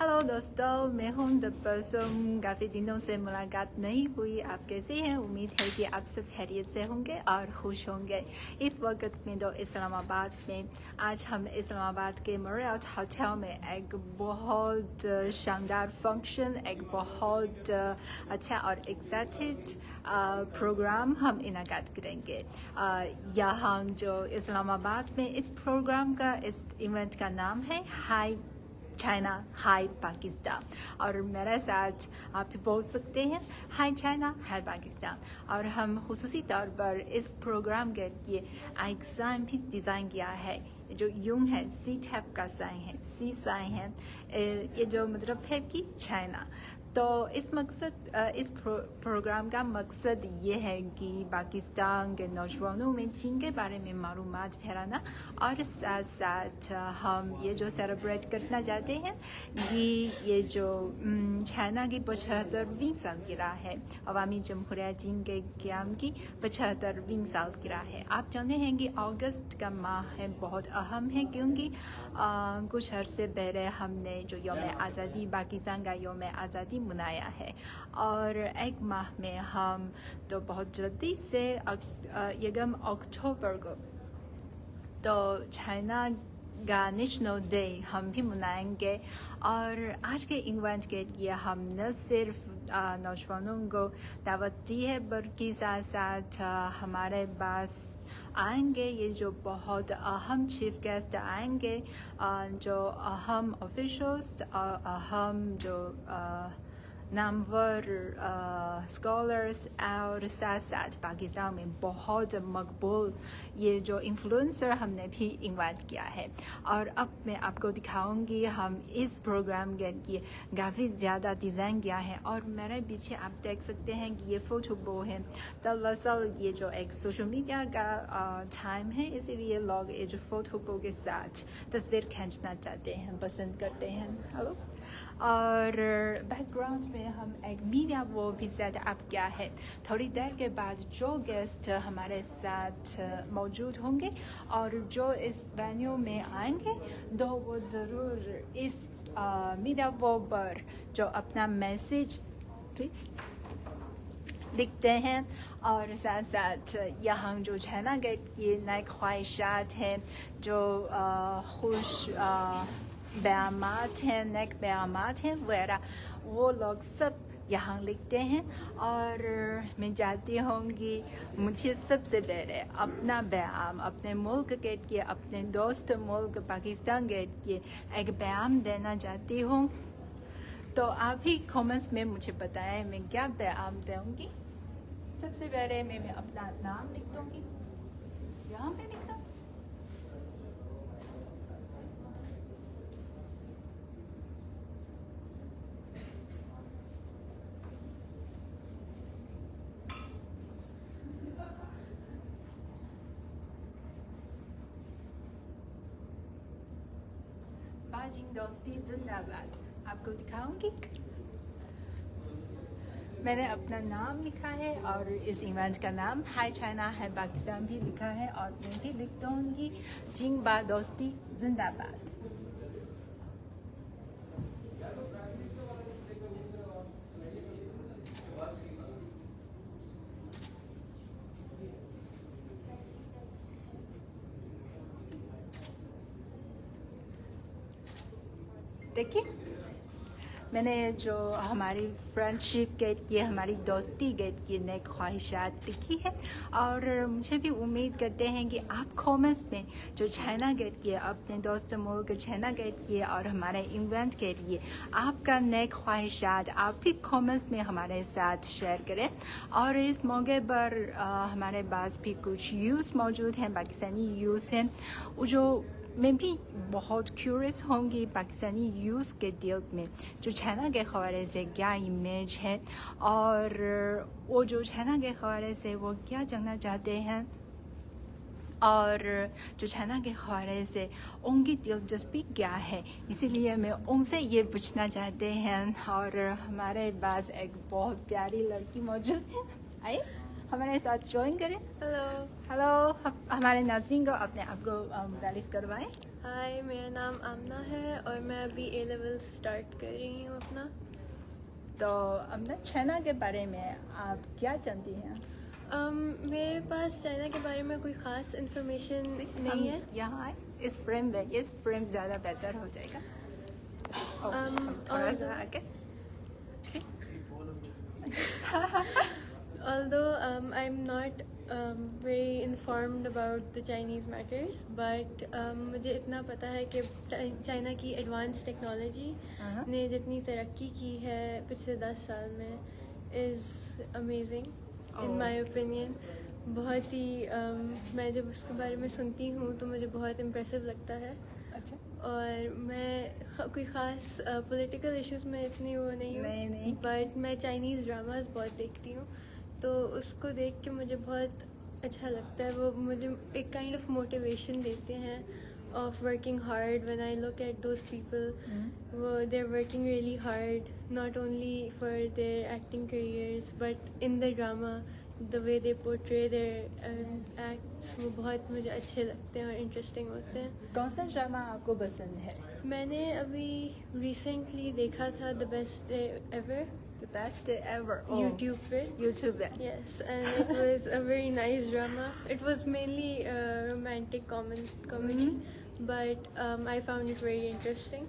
Hello दोस्तों, मैं हूं द पर्सन। काफ़ी दिनों से मुलाकात नहीं हुई। आप कैसे हैं? उम्मीद है कि आप सब खैरियत से होंगे और खुश होंगे। इस वक्त में तो इस्लामाबाद में आज हम इस्लामाबाद के मैरियट होटल में एक बहुत शानदार फंक्शन, एक बहुत अच्छा और एक्साइटेड प्रोग्राम हम इनाकाद करेंगे। यहाँ जो इस्लामाबाद में इस प्रोग्राम का, इस इवेंट का नाम है हाई चाइना हाई पाकिस्तान। और मेरे साथ आप भी बोल सकते हैं हाई चाइना हाई पाकिस्तान। और हम खुसूसी तौर पर इस प्रोग्राम के लिए एक साइन भी डिज़ाइन किया है जो यूं है, सी टाइप का साइन है, सी साइन है। ये जो मतलब है कि चाइना। तो इस प्रोग्राम का मकसद ये है कि पाकिस्तान के नौजवानों में चीन के बारे में मालूमात फैलाना, और साथ साथ हम ये जो सेलिब्रेट करना चाहते हैं कि ये जो चाइना की 75वीं सालगिरह है, अवामी जमहूरिया चीन के क़याम की 75वीं सालगिरह है। आप जानते हैं कि अगस्त का माह है, बहुत अहम है, क्योंकि कुछ अर्से पहले हमने जो यौम आज़ादी, पाकिस्तान का यौम आज़ादी मनाया है। और एक माह में हम तो बहुत जल्दी से यकम अक्टूबर को तो चाइना का नेशनल डे हम भी मनाएंगे। और आज के इवेंट के लिए हम न सिर्फ नौजवानों को दावत दी है, बल्कि साथ साथ हमारे पास आएंगे ये जो बहुत अहम चीफ गेस्ट आएंगे, जो अहम ऑफिशियल्स, अहम जो नामवर स्कॉलर्स, और साथ साथ पाकिस्तान में बहुत मकबूल ये जो इन्फ्लुएंसर हमने भी इनवाइट किया है। और अब मैं आपको दिखाऊंगी हम इस प्रोग्राम के लिए काफ़ी ज़्यादा डिज़ाइन किया है। और मेरे पीछे आप देख सकते हैं कि ये फ़ोटो बो है। दरअसल ये जो एक सोशल मीडिया का टाइम है, इसीलिए लोग ये जो फ़ोटो बो के साथ तस्वीर खींचना चाहते हैं, पसंद करते हैं। हेलो। और बैकग्राउंड में हम एक मीडिया वो भी सेट अप किया है। थोड़ी देर के बाद जो गेस्ट हमारे साथ मौजूद होंगे और जो इस वेन्यू में आएंगे, तो वो ज़रूर इस मीडिया वो पर जो अपना मैसेज प्लीज़ लिखते हैं। और साथ साथ यहाँ जो चाइना गेट की नई ख्वाहिशात हैं, जो खुश बयामात हैं, नेक बयामात हैं वगैरह, वो लोग सब यहाँ लिखते हैं। और मैं चाहती हूँ कि मुझे सबसे पहले अपना बयान अपने मुल्क के लिए, अपने दोस्त मुल्क पाकिस्तान के लिए एक बयान देना चाहती हूँ। तो आप ही कमेंट्स में मुझे बताएं मैं क्या बयान दूँगी। सबसे पहले मैं अपना नाम लिख दूँगी, यहाँ पे लिखा। बाजिंग दोस्ती जिंदाबाद। आपको दिखाऊंगी। मैंने अपना नाम लिखा है और इस इवेंट का नाम हाई चाइना हाई पाकिस्तान भी लिखा है। और मैं भी लिख दूँगी जिंगबा दोस्ती जिंदाबाद। देखिए, मैंने जो हमारी फ्रेंडशिप के लिए, हमारी दोस्ती के लिए नई ख्वाहिशात लिखी है। और मुझे भी उम्मीद करते हैं कि आप कमेंट्स में जो चाइना के लिए, अपने दोस्त मुल्क चाइना के लिए और हमारे इवेंट के लिए आपका नई ख्वाहिशात आप भी कमेंट्स में हमारे साथ शेयर करें। और इस मौके पर हमारे पास भी कुछ यूज़ मौजूद हैं, पाकिस्तानी यूज़ हैं, जो मैं भी बहुत क्यूरियस होंगी पाकिस्तानी यूज़ के दिल में जो चाइना के हवाले से क्या इमेज है, और वो जो चाइना के हवाले से वो क्या जानना चाहते हैं, और जो चाइना के हवाले से उनकी दिलचस्पी क्या है। इसीलिए मैं उनसे ये पूछना चाहते हैं। और हमारे पास एक बहुत प्यारी लड़की मौजूद है, आइए हमारे साथ ज्वाइन करें। हेलो। हेलो, हमारे नाज़रीन को अपने आप को तारीफ करवाएं। हाय, मेरा नाम आमना है और मैं अभी ए लेवल स्टार्ट कर रही हूँ अपना। तो अपना चाइना के बारे में आप क्या जानती हैं? मेरे पास चाइना के बारे में कोई ख़ास इन्फॉर्मेशन नहीं है। यहाँ इस फ्रेम में, इस फ्रेम ज़्यादा बेहतर हो जाएगा। थोड़ा सा आगे। Although I'm not very informed about the Chinese matters, but मुझे इतना पता है कि चाइना की एडवांस टेक्नोलॉजी ने जितनी तरक्की की है पिछले 10 साल में is amazing in my opinion। बहुत ही मैं जब उसके बारे में सुनती हूँ तो मुझे बहुत इम्प्रेसिव लगता है। अच्छा। और मैं कोई ख़ास पॉलिटिकल इश्यूज़ में इतनी वो नहीं हूँ, बट मैं चाइनीज़ ड्रामास बहुत देखती हूँ, तो उसको देख के मुझे बहुत अच्छा लगता है। वो मुझे एक काइंड ऑफ मोटिवेशन देते हैं of working hard when I look at those people. They're working really hard, not only for their acting careers but in the drama, the way they portray their acts, वो बहुत मुझे अच्छे लगते हैं और interesting होते हैं। कौन सा ड्रामा आपको पसंद है? मैंने अभी रिसेंटली देखा था the best day ever. The best day ever. YouTube पे। YouTube पे। Yes, and it was a very nice drama. It was mainly a romantic comedy, but I found it very interesting.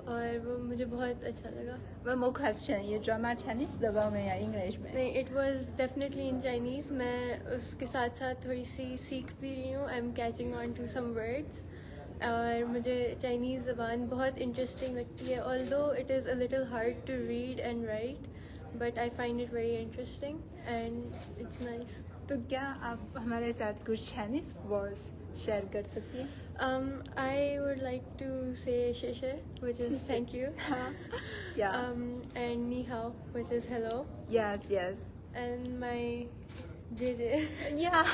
और वो मुझे बहुत अच्छा लगा। One more question, ये drama Chinese ज़बान में या इंग्लिश में? नहीं, it was definitely in Chinese। मैं उसके साथ साथ थोड़ी सी सीख भी रही हूँ। I'm catching on to some words। और मुझे चाइनीज़ ज़बान बहुत इंटरेस्टिंग लगती है। although it is a little hard to read and write, but I find it very interesting and it's nice। तो क्या आप हमारे साथ कुछ चाइनीज वर्ड्स शेयर कर सकती हैं? I would like to say 谢谢 which is thank you। Yeah. And 你好 which is hello। Yes, yes. And my 姐姐 Yeah.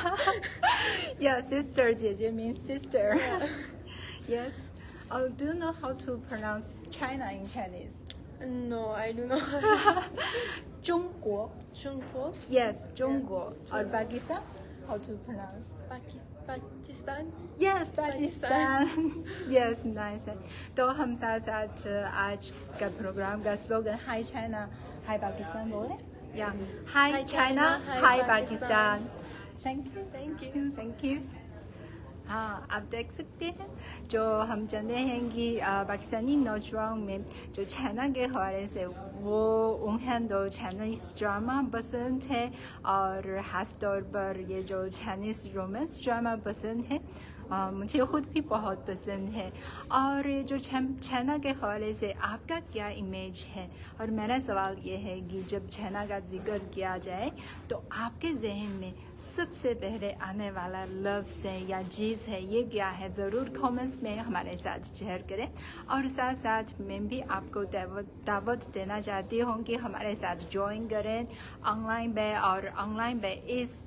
Yeah, sister, 姐姐 means sister. Yeah. Yes. Do you know how to pronounce China in Chinese? No, I do not। 中国。中国 Yes, 中国。और Pakistan? How to pronounce? Pakistan. Yes, Pakistan. Yes, nice. तो हम साथ साथ आज का programme का slogan Hi China, Hi Pakistan बोले? Yeah. Hi China, Hi Pakistan. Thank you. Thank you। Thank you. हाँ, आप देख सकते हैं जो हम जानते हैं कि पाकिस्तानी नौजवान में जो चाइना के हवाले से वो उन्हें तो चाइनीज़ ड्रामा पसंद है और ख़ास तौर पर ये जो चाइनीज़ रोमांस ड्रामा पसंद है। मुझे खुद भी बहुत पसंद है। और ये जो चाइना के हवाले से आपका क्या इमेज है? और मेरा सवाल ये है कि जब चाइना का जिक्र किया जाए तो आपके जहन में सबसे पहले आने वाला लफ्ज़ है या चीज़ है, ये क्या है? ज़रूर कमेंट्स में हमारे साथ शेयर करें। और साथ साथ मैं भी आपको दावत देना चाहती हूँ कि हमारे साथ ज्वाइन करें ऑनलाइन पे। और ऑनलाइन पे इस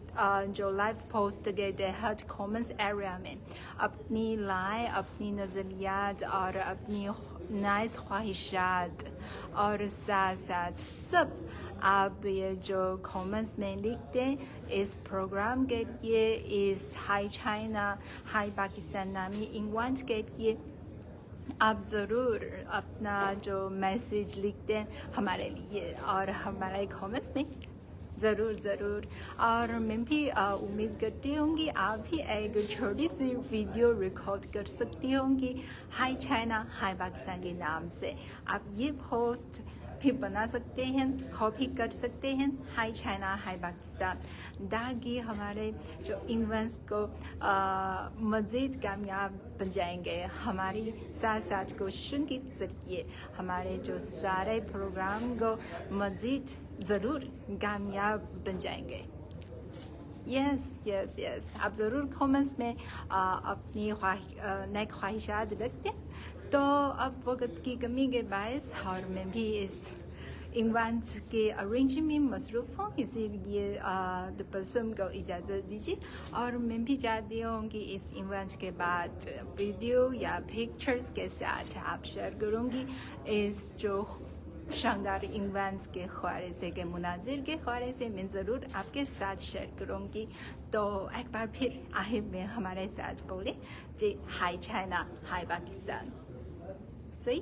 जो लाइव पोस्ट के तहत कमेंट्स एरिया में अपनी राय, अपनी नज़रियात और अपनी नाइस ख्वाहिशात और साथ साथ सब आप ये जो कमेंट्स में लिखते हैं इस प्रोग्राम के लिए, इस हाई चाइना हाई पाकिस्तान नामी इवेंट के लिए, आप ज़रूर अपना जो मैसेज लिखते हैं हमारे लिए और हमारे कमेंट्स में ज़रूर। और मैं भी उम्मीद करती हूँ कि आप भी एक छोटी सी वीडियो रिकॉर्ड कर सकती होंगी हाई चाइना हाई पाकिस्तान के नाम से। आप ये पोस्ट भी बना सकते हैं, कॉपी कर सकते हैं हाई चाइना हाई पाकिस्तान, ताकि हमारे जो इवेंट्स को मज़ीद कामयाब बन जाएंगे। हमारी साथ साथ कोशिशों के ज़रिए हमारे जो सारे प्रोग्राम को मज़ीद ज़रूर कामयाब बन जाएंगे। यस आप ज़रूर कमेंट्स में अपनी नए ख्वाहिशात रखते हैं। तो अब वक्त की कमी के बायस और मैं भी इस इवेंट के अरेंज में मसरूफ़ हूँ, इसीलिए तबस्सुम को इजाज़त दीजिए। और मैं भी चाहती हूँ कि इस इवेंट के बाद वीडियो या पिक्चर्स के साथ आप शेयर करूँगी इस जो شاندار ایونٹس کے حوالے سے کے مناظر کے حوالے سے میں ضرور آپ کے ساتھ شیئر کروں گی. تو ایک بار پھر آخر میں ہمارے ساتھ بولے جی ہائی چائنا ہائی پاکستان. صحیح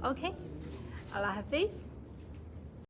اوکے اللہ حافظ.